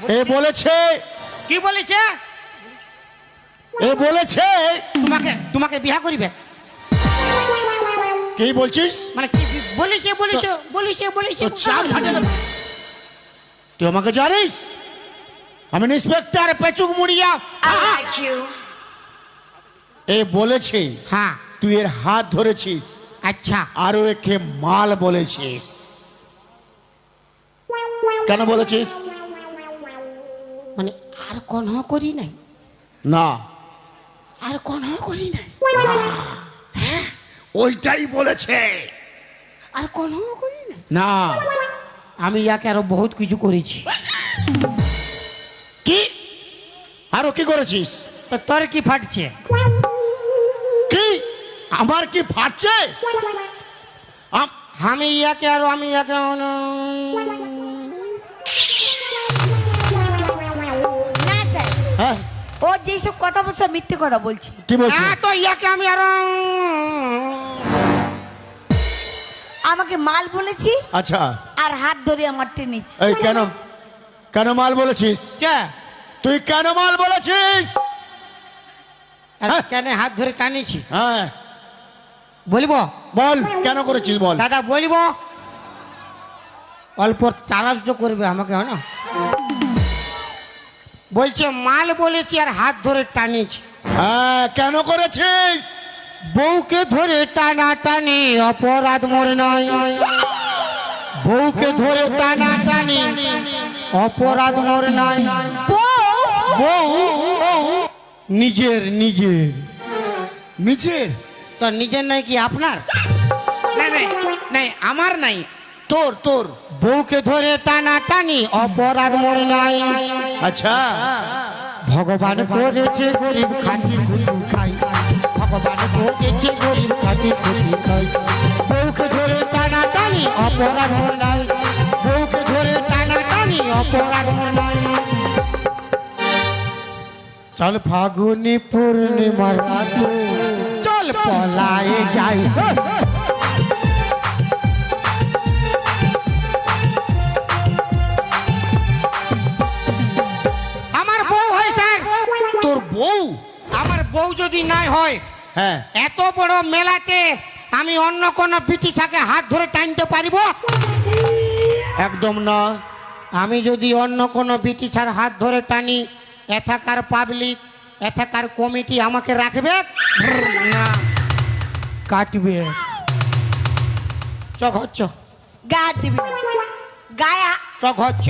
এ বলেছে কি বলেছে? এ বলেছে তোমাকে বিয়া করিবে। কি বলছিস? মানে কি বলেছে? বলেছে চাপ ফাটে দেবো। তুই আমাকে জানিস? আমি ইন্সপেক্টর পেচুক মুড়িয়া। এ বলেছে হ্যাঁ। তুই এর হাত ধরেছিস, আচ্ছা। আরো একে মাল বলেছিস। কেন বলেছিস? মানে আর কোন করি নাই? না, আর কোন করি নাই। ওইটাই বলেছে। আর কোন করি নাই? না, আমি ইয়াকে আরো বহুত কিছু করেছি। কি আরো কি করেছিস? তো তোর কি ফাটছে? কি আমার কি ফাটছে? আমি ইয়াকে না স্যার, হ্যাঁ, ও যেসব কথা বলছে মিথ্যে কথা বলছি। কি বলছিস? তো ইয়াকে আমি আরো আমাকে মাল বলেছি আচ্ছা, আর হাত ধরে আমার টেনেছি। এই কেন কেন মাল বলেছিস? কে? তুই কেন মাল বলেছিস? কেন হাত ধরে টানিছি হ্যাঁ বলিব? বল, কেন করেছিস বল। দাদা বলিব, অল্প চালাস করবে আমাকে, না বলছে মাল বলেছি আর হাত ধরে টানিছি। হ্যাঁ, কেন করেছিস? বউকে ধরে টানা টানি অপরাধ মোর নয়। বউকে ধরে টানা টানি অপরাধ মোর নয়। বউ নিজের নিজের নিজের? তো নিজের নাই কি আপনার? নাই আমার নাই, তোর তোর বউকে ধরে টানা টানি অপরাধ মোর নয়। আচ্ছা, ভগবান করেছে গরিব খাটি খুটি খাই, ভগবান করেছে গরিব খাটি খুটি খাই। বউকে ধরে টানা টানি অপরাধ মোর নয়। বউকে ধরে টানা টানি অপরাধ মোর নয়। চল ফাগুনি পূর্ণিমার রাত, চল পলায়ে যাই। আমার বউ হয় স্যার। তোর বউ? আমার বউ যদি নাই হয়, হ্যাঁ, এত বড় মেলাতে আমি অন্য কোন বিটি ছাকে হাত ধরে টানতে পারিব? একদম না। আমি যদি অন্য কোন বিটি ছাড় হাত ধরে টানি, এথাকার পাবলিক, এথাকার কমিটি আমাকে রাখবে না, কাটবে। চক হচ্ছ গায়ে হাত দিবি না। গায়ে চক হচ্ছ